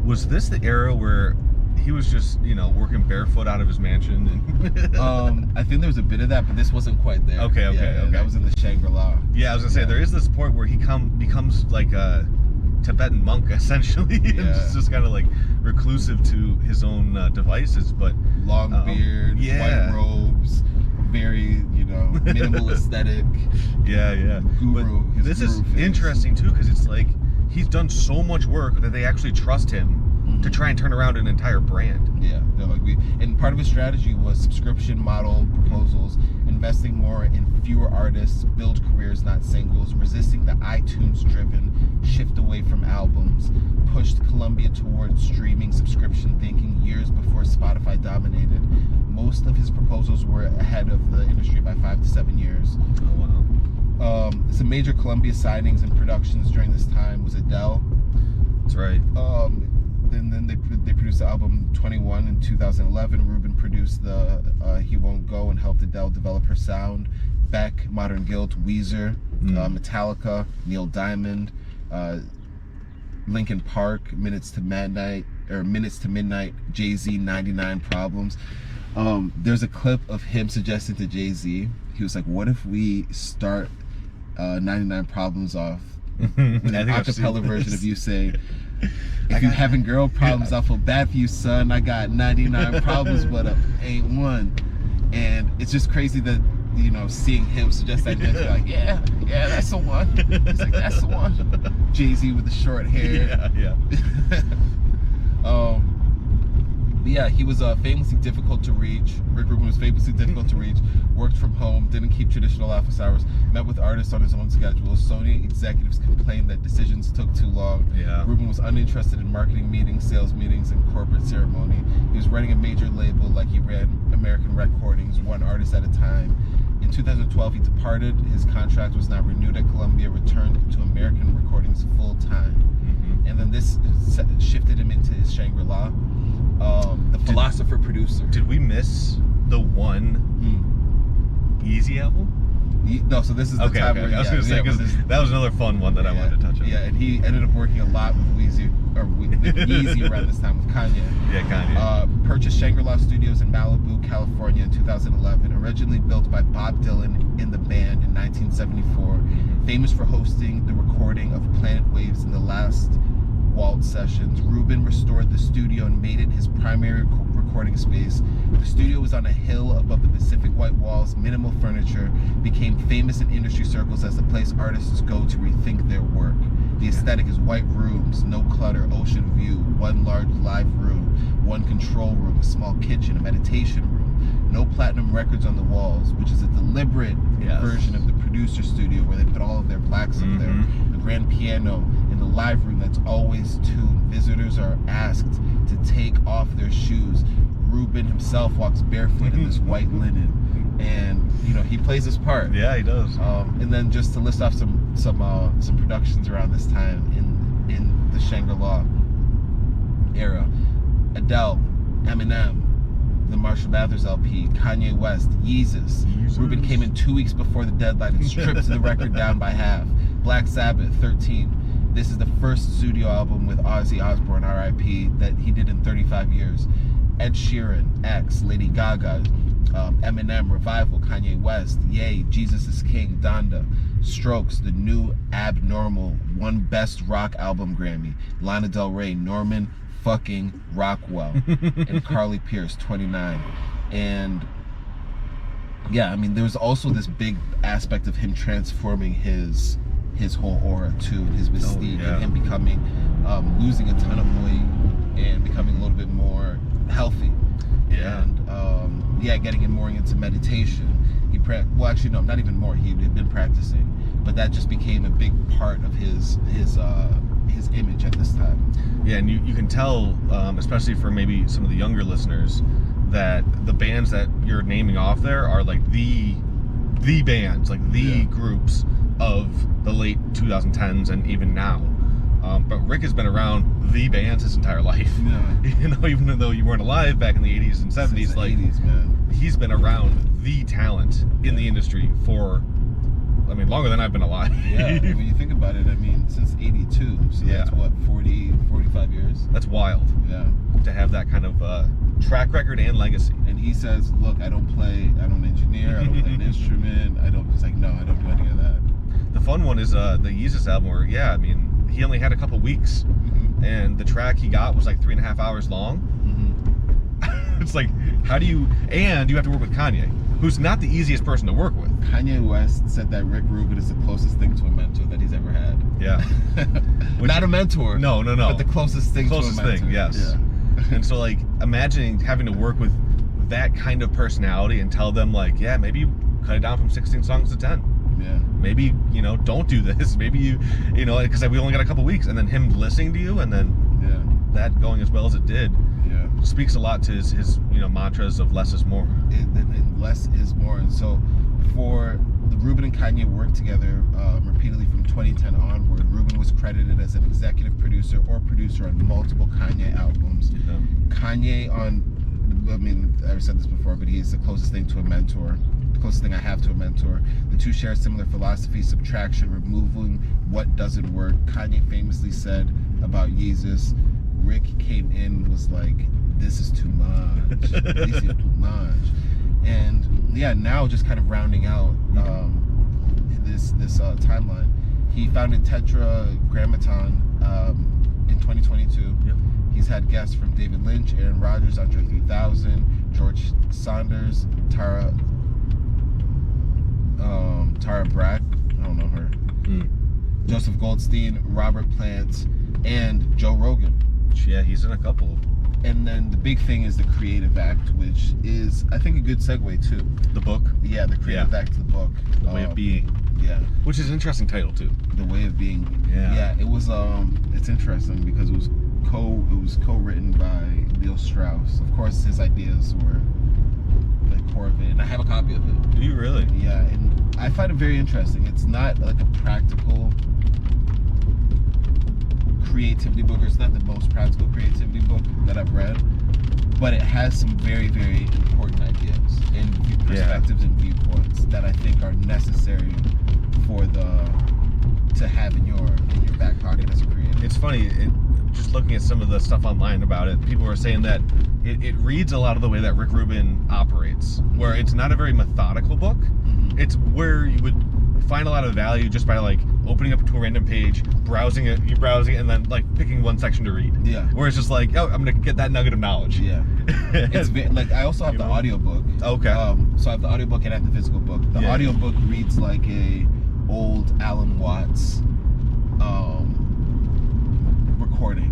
was this the era where he was just, you know, working barefoot out of his mansion? And I think there was a bit of that, but this wasn't quite there. Okay. That was in the Shangri-La. Yeah, I was gonna say, there is this point where he becomes like a Tibetan monk, essentially, and just kind of like reclusive to his own devices, but long beard, white robes, very, you know, minimal aesthetic. Guru. This is interesting too, because it's like he's done so much work that they actually trust him to try and turn around an entire brand. Yeah, they're like, and part of his strategy was subscription model proposals, investing more in fewer artists, build careers, not singles, resisting the iTunes-driven shift away from albums, pushed Columbia towards streaming subscription thinking years before Spotify dominated. Most of his proposals were ahead of the industry by 5 to 7 years. Oh, wow. Some major Columbia signings and productions during this time was Adele. That's right. Then they produced the album 21 in 2011. Rubin produced the He Won't Go and helped Adele develop her sound. Beck, Modern Guilt, Weezer, Metallica, Neil Diamond, Linkin Park, Minutes to Midnight, Jay-Z, 99 Problems. There's a clip of him suggesting to Jay-Z, he was like, what if we start 99 Problems off with an acapella version of you saying, if you having girl problems, I feel bad for you, son. I got 99 problems, but ain't one. And it's just crazy that, you know, seeing him suggest that, like, yeah, that's the one. He's like, that's the one. Jay-Z with the short hair. Yeah, he was famously difficult to reach. Rick Rubin was famously difficult to reach. Worked from home, didn't keep traditional office hours, met with artists on his own schedule. Sony executives complained that decisions took too long. Yeah. Rubin was uninterested in marketing meetings, sales meetings, and corporate ceremony. He was running a major label like he ran American Recordings, one artist at a time. In 2012, he departed. His contract was not renewed at Columbia, returned to American Recordings full-time. And then this shifted him into his Shangri-La. The philosopher-producer. Did we miss the one Easy album? No, so this is the time where... I was going to say, because that was another fun one that I wanted to touch on. Yeah, and he ended up working a lot with Yeezy around this time with Kanye. Yeah, Kanye. Purchased Shangri-La Studios in Malibu, California in 2011. Originally built by Bob Dylan in the band in 1974. Famous for hosting the recording of Planet Waves in the last Waltz sessions. Rubin restored the studio and made it his primary recording space. The studio was on a hill above the Pacific white walls. Minimal furniture became famous in industry circles as the place artists go to rethink their work. The aesthetic is white rooms, no clutter, ocean view, one large live room, one control room, a small kitchen, a meditation room. No platinum records on the walls, which is a deliberate version of the producer studio where they put all of their blacks up there. A grand piano in the live room that's always tuned. Visitors are asked to take off their shoes. Rubin himself walks barefoot in this white linen, and he plays his part. Yeah, he does. And then just to list off some productions around this time in the Shangri-La era: Adele, Eminem, the Marshall Mathers LP, Kanye West, Yeezus. Rubin came in 2 weeks before the deadline and stripped the record down by half. Black Sabbath, 13. This is the first studio album with Ozzy Osbourne, R.I.P., that he did in 35 years. Ed Sheeran, X, Lady Gaga, Eminem, Revival, Kanye West, Ye, Jesus is King, Donda, Strokes, The New Abnormal, won Best Rock Album Grammy. Lana Del Rey, Norman fucking Rockwell, and Carly Pierce, 29. And yeah, I mean, there was also this big aspect of him transforming his whole aura too, his mystique, and him becoming, losing a ton of weight and becoming a little bit more healthy. And getting him more into meditation. Well, actually, no, not even more. He had been practicing, but that just became a big part of his image at this time. Yeah, and you can tell, especially for maybe some of the younger listeners, that the bands that you're naming off there are like the bands, like the groups of the late 2010s and even now. But Rick has been around the bands his entire life. Yeah. Even though you weren't alive back in the 80s and 70s, since the 80s, man. He's been around the talent in the industry for, I mean, longer than I've been alive. Yeah, when you think about it, I mean, since 82, so that's what, 45 years? That's wild. Yeah. To have that kind of track record and legacy. And he says, look, I don't engineer, I don't play an instrument, he's like, no, I don't do any of that. The fun one is the Yeezus album where, I mean, he only had a couple weeks, and the track he got was like 3.5 hours long. It's like, how do you, and you have to work with Kanye, who's not the easiest person to work with. Kanye West said that Rick Rubin is the closest thing to a mentor that he's ever had. Yeah. Not a mentor. No. But the closest thing to a mentor. Yes. Yeah. And so, like, imagining having to work with that kind of personality and tell them, like, maybe you cut it down from 16 songs to 10. Yeah. Maybe, don't do this. Maybe because we only got a couple weeks, and then him listening to you, and then that going as well as it did. Speaks a lot to his mantras of less is more. And less is more. And so for the Rubin and Kanye worked together repeatedly from 2010 onward. Rubin was credited as an executive producer or producer on multiple Kanye albums. Kanye I've said this before, but he's the closest thing to a mentor. The closest thing I have to a mentor. The two share similar philosophy: subtraction, removing what doesn't work. Kanye famously said about Yeezus, Rick came in, was like, this is too much. This is too much. And now just kind of rounding out this timeline, he founded Tetragrammaton in 2022. He's had guests from David Lynch, Aaron Rodgers, Andre 3000, George Saunders, Tara Brach, I don't know her, Joseph Goldstein, Robert Plant, and Joe Rogan. Yeah, he's in a couple. And then the big thing is the creative act, which is, I think, a good segue too. The book? Yeah, the creative act of the book. The Way of Being. Yeah. Which is an interesting title too. The Way of Being. Yeah. Yeah, it was, it's interesting because it was co-written by Leo Strauss. Of course, his ideas were the core of it, and I have a copy of it. Do you really? Yeah, and I find it very interesting. It's not like a practical creativity book, or it's not the most practical creativity book that I've read, but it has some very, very important ideas and perspectives and viewpoints that I think are necessary for to have in your back pocket as a creator. It's funny, just looking at some of the stuff online about it, people are saying that it reads a lot of the way that Rick Rubin operates, where it's not a very methodical book. Mm-hmm. It's where you would find a lot of value just by like opening up to a random page, browsing it, and then like picking one section to read. Yeah. Where it's just like, oh, I'm gonna get that nugget of knowledge. Yeah. It's like, I also have the audiobook. Okay. So I have the audiobook and I have the physical book. The audiobook reads like a old Alan Watts recording.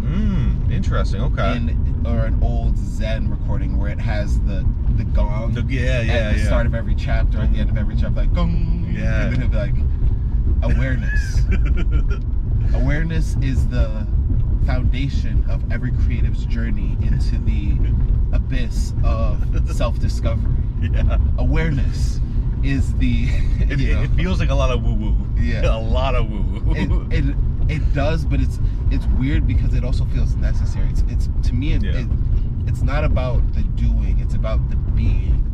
Interesting. Okay. Or an old Zen recording where it has the gong at the start of every chapter, at the end of every chapter, like gong. Yeah. And then it'll be like, awareness. Awareness is the foundation of every creative's journey into the abyss of self-discovery. Yeah. Awareness is the... It feels like a lot of woo-woo. Yeah. A lot of woo-woo. It does, but it's weird because it also feels necessary. It's to me, it's not about the doing, it's about the being.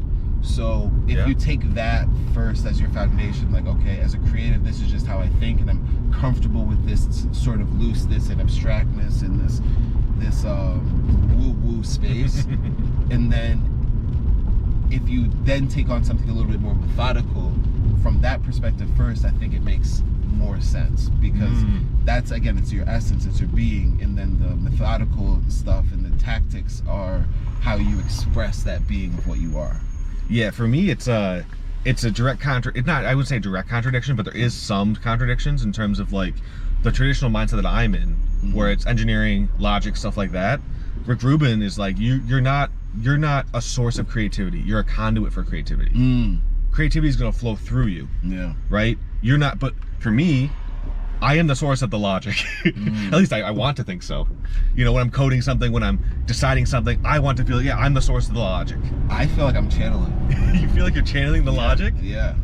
So if you take that first as your foundation, like, okay, as a creative, this is just how I think, and I'm comfortable with this sort of looseness and abstractness in this woo-woo space. And then if you then take on something a little bit more methodical from that perspective first, I think it makes more sense, because that's, again, it's your essence, it's your being, and then the methodical stuff and the tactics are how you express that being of what you are. Yeah, for me, it's a direct it's not, I would say direct contradiction, but there is some contradictions in terms of like the traditional mindset that I'm in, where it's engineering, logic, stuff like that. Rick Rubin is like, you're not a source of creativity, you're a conduit for creativity. Creativity is going to flow through you. Yeah. Right? You're not, but for me, I am the source of the logic. At least I want to think so. You know, when I'm coding something, when I'm deciding something, I want to feel, I'm the source of the logic. I feel like I'm channeling. You feel like you're channeling the logic? Yeah.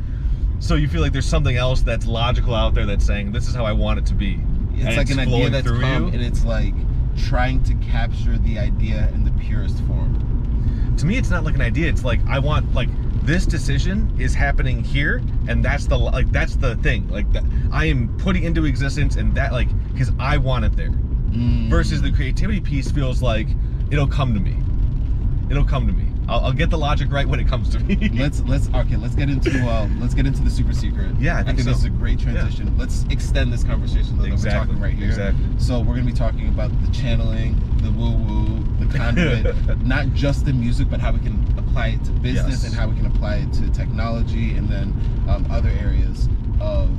So you feel like there's something else that's logical out there that's saying, this is how I want it to be. It's like an idea that's come, and it's like trying to capture the idea in the purest form. To me, it's not like an idea. It's like, I want, like, this decision is happening here, and that's the thing. Like, that I am putting into existence, and that, like, because I want it there. Versus the creativity piece feels like it'll come to me. It'll come to me. I'll get the logic right when it comes to me. Let's get into the super secret. Yeah, I think this is a great transition. Yeah. Let's extend this conversation though, that we're talking right here. Exactly. So we're gonna be talking about the channeling, the woo-woo, the conduit, not just the music, but how we can apply it to business and how we can apply it to technology, and then other areas of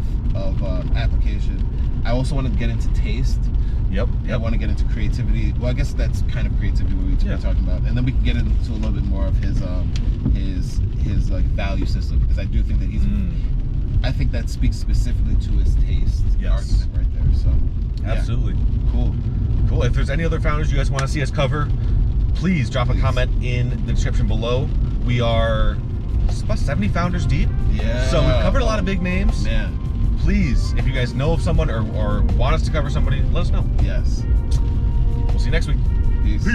application. I also want to get into taste. Yep. I want to get into creativity. Well, I guess that's kind of creativity we're talking about, and then we can get into a little bit more of his like value system, because I do think that he's. I think that speaks specifically to his taste. Argument right there. So. Absolutely. Cool. If there's any other founders you guys want to see us cover, please drop a comment in the description below. We are about 70 founders deep. Yeah. So we've covered a lot of big names. Man. Please, if you guys know of someone or want us to cover somebody, let us know. Yes. We'll see you next week. Peace.